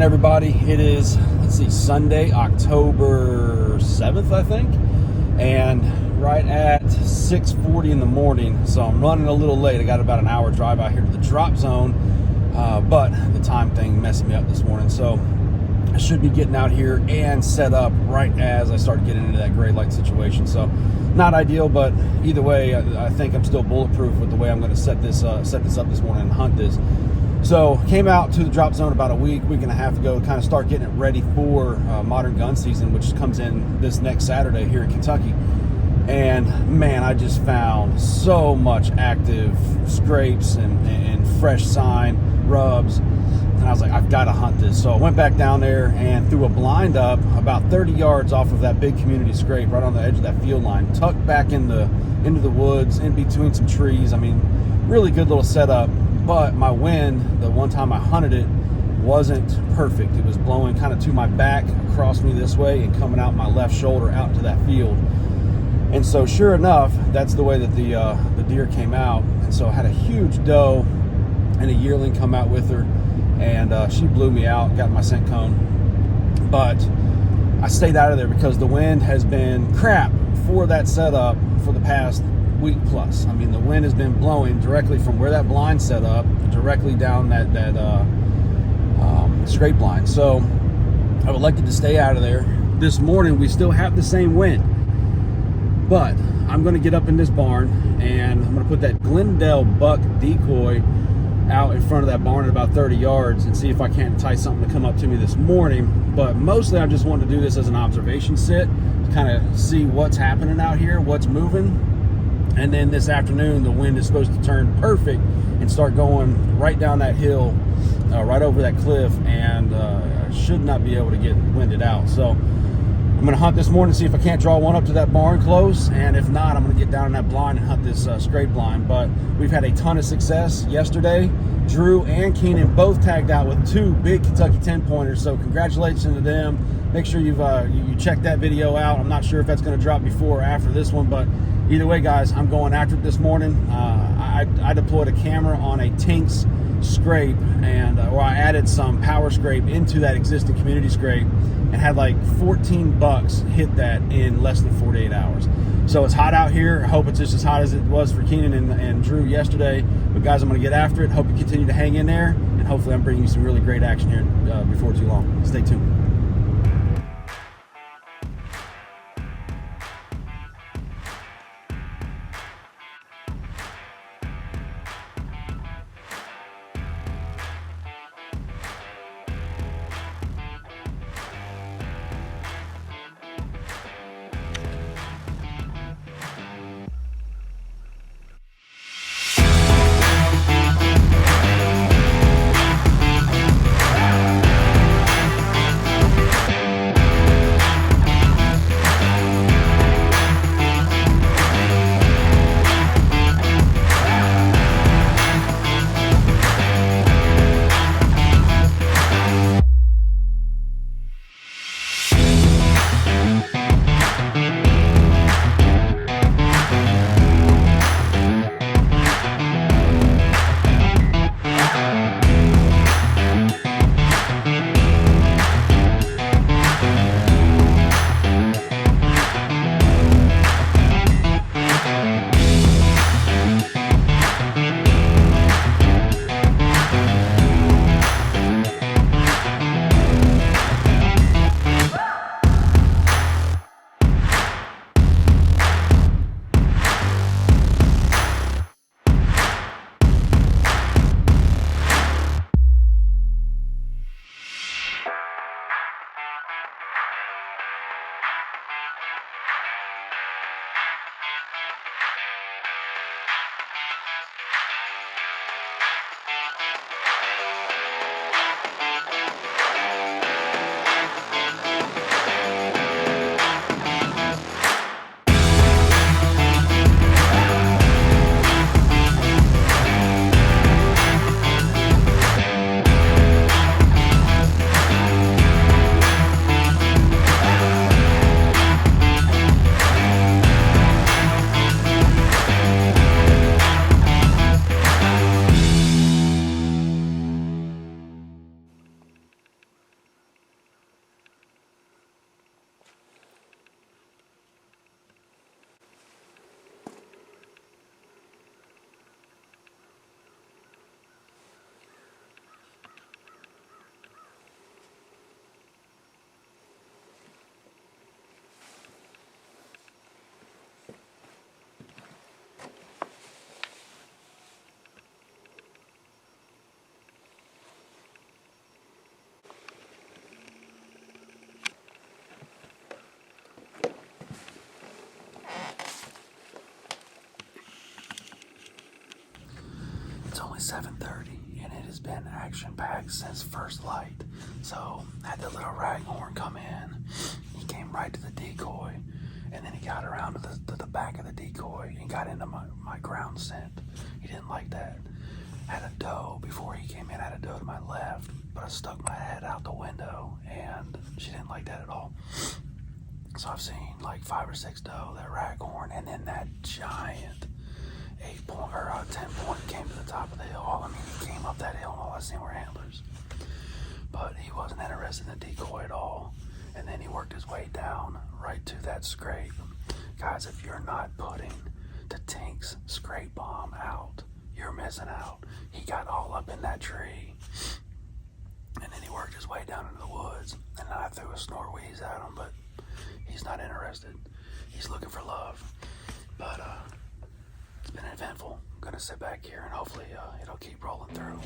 morning, everybody. It is, let's see, Sunday, October 7th, I think, and right at 6:40 in the morning, so I'm running a little late. I got about an hour drive out here to the drop zone, but the time thing messed me up this morning, so I should be getting out here and set up right as I start getting into that gray light situation. So not ideal, but either way, I think I'm still bulletproof with the way I'm going to set this up this morning and hunt this. So came out to the drop zone about a week and a half ago to kind of start getting it ready for modern gun season, which comes in this next Saturday here in Kentucky. And man, I just found so much active scrapes and fresh sign rubs. And I was like, I've got to hunt this. So I went back down there and threw a blind up about 30 yards off of that big community scrape right on the edge of that field line, tucked back into the woods, in between some trees. I mean, really good little setup. But my wind, the one time I hunted it, wasn't perfect. It was blowing kind of to my back, across me this way, and coming out my left shoulder out into that field. And so sure enough, that's the way that the deer came out. And so I had a huge doe and a yearling come out with her, and she blew me out, got my scent cone. But I stayed out of there because the wind has been crap for that setup for the past week plus. I mean, the wind has been blowing directly from where that blind set up, directly down that scrape line. So I elected to stay out of there. This morning we still have the same wind, but I'm going to get up in this barn and I'm going to put that Glendale buck decoy out in front of that barn at about 30 yards and see if I can't entice something to come up to me this morning. But mostly I just wanted to do this as an observation sit to kind of see what's happening out here, what's moving. And then this afternoon, the wind is supposed to turn perfect and start going right down that hill, right over that cliff, and I should not be able to get winded out. So I'm going to hunt this morning, see if I can't draw one up to that barn close, and if not, I'm going to get down in that blind and hunt this scrape blind. But we've had a ton of success yesterday. Drew and Keenan both tagged out with 2 big Kentucky 10-pointers, so congratulations to them. Make sure you check that video out. I'm not sure if that's going to drop before or after this one, but either way, guys, I'm going after it this morning. I deployed a camera on a Tinks scrape, and where I added some power scrape into that existing community scrape, and had like 14 bucks hit that in less than 48 hours. So it's hot out here. I hope it's just as hot as it was for Keenan and Drew yesterday. But guys, I'm going to get after it. Hope you continue to hang in there, and hopefully I'm bringing you some really great action here before too long. Stay tuned. only 7:30, and it has been action-packed since first light. So had the little raghorn come in. He came right to the decoy, and then he got around to the back of the decoy and got into my ground scent. He didn't like that. Had a doe before he came in. Had a doe to my left, but I stuck my head out the window, and she didn't like that at all. So I've seen like 5 or 6 doe, that raghorn, and then that giant 8-point or 10-point came to the top of the hill. I mean, he came up that hill, and all I seen were antlers. But he wasn't interested in the decoy at all. And then he worked his way down right to that scrape. Guys, if you're not putting the Tink's scrape bomb out, you're missing out. He got all up in that tree, and then he worked his way down into the woods. And then I threw a snort wheeze at him, but he's not interested. He's looking for love. But it's been eventful. I'm gonna sit back here and hopefully it'll keep rolling through.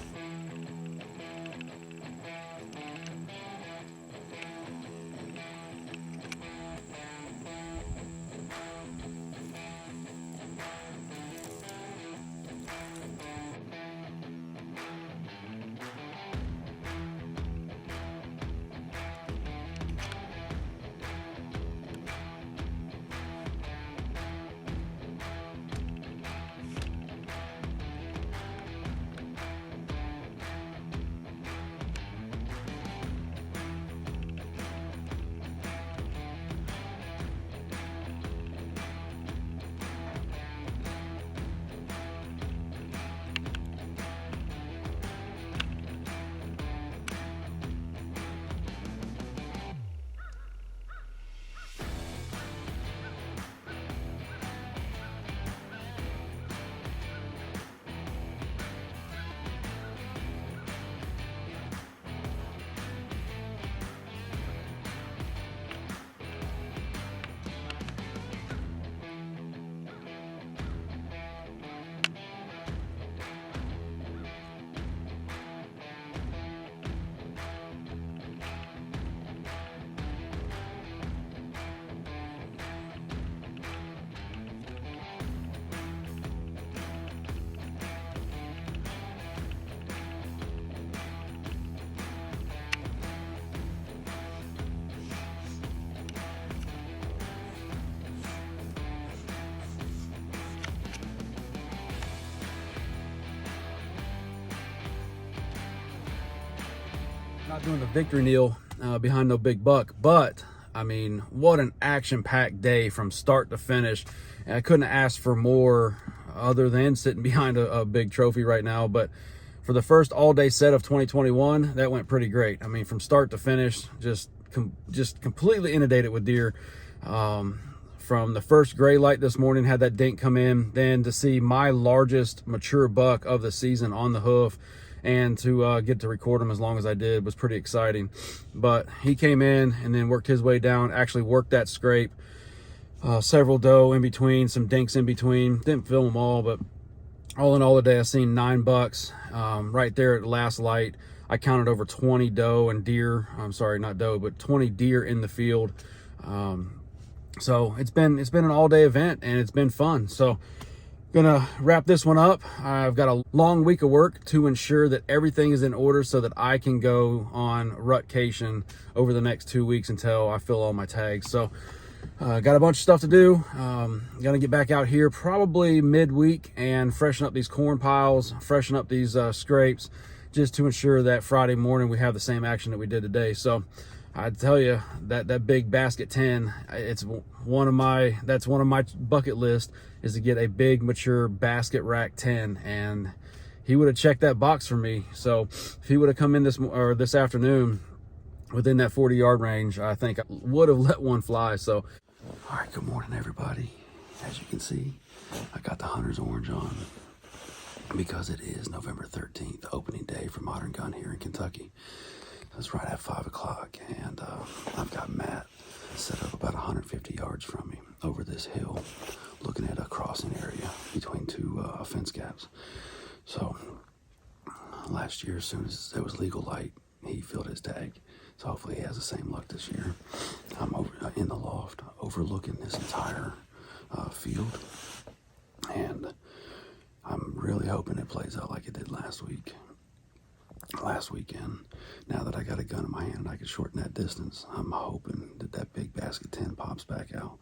Not doing the victory kneel behind no big buck, but I mean, what an action-packed day from start to finish. And I couldn't ask for more other than sitting behind a big trophy right now. But for the first all-day set of 2021, that went pretty great. I mean, from start to finish, just completely inundated with deer. From the first gray light this morning, had that dink come in, then to see my largest mature buck of the season on the hoof, and to get to record him as long as I did was pretty exciting. But he came in and then worked his way down, actually worked that scrape, several doe in between, some dinks in between. Didn't film them all, but all in all today I seen 9 bucks. Right there at last light, I counted over 20 doe and deer. I'm sorry, not doe, but 20 deer in the field. So it's been an all-day event, and it's been fun. So gonna wrap this one up. I've got a long week of work to ensure that everything is in order so that I can go on rutcation over the next 2 weeks until I fill all my tags. So got a bunch of stuff to do. Gonna get back out here probably midweek and freshen up these corn piles, freshen up these scrapes, just to ensure that Friday morning we have the same action that we did today. So I tell you, that big basket 10, that's one of my bucket list, is to get a big mature basket rack 10, and he would have checked that box for me. So if he would have come in this afternoon within that 40-yard range, I think I would have let one fly. So all right, good morning everybody. As you can see, I got the hunter's orange on because it is November 13th, opening day for Modern Gun here in Kentucky. It's right at 5 o'clock, and I've got Matt set up about 150 yards from me over this hill, looking at a crossing area between 2 fence gaps. So last year, as soon as there was legal light, he filled his tag. So hopefully he has the same luck this year. I'm over in the loft overlooking this entire field, and I'm really hoping it plays out like it did last weekend. Now that I got a gun in my hand and I can shorten that distance, I'm hoping that that big basket 10 pops back out.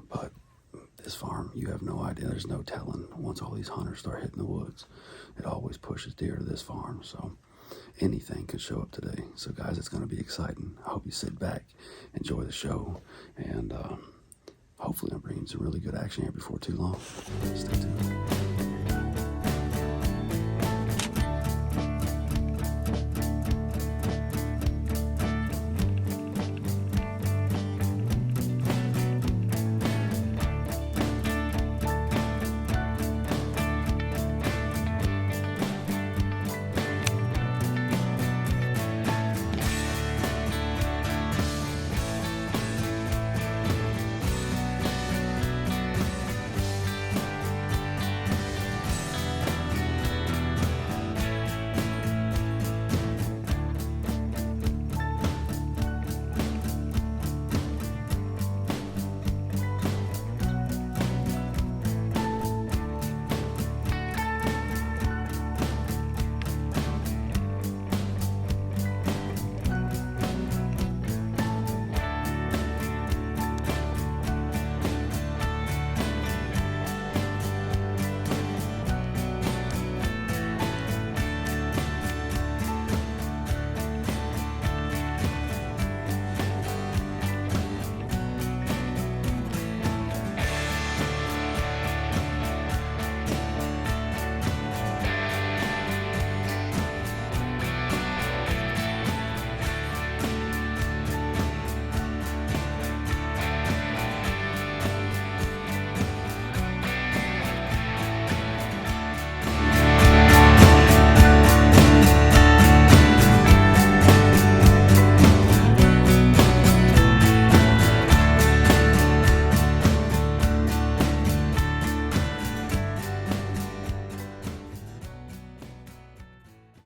But this farm, you have no idea. There's no telling. Once all these hunters start hitting the woods, it always pushes deer to this farm. So anything could show up today. So guys, it's going to be exciting. I hope you sit back, enjoy the show, and hopefully I'm bringing some really good action here before too long. Stay tuned.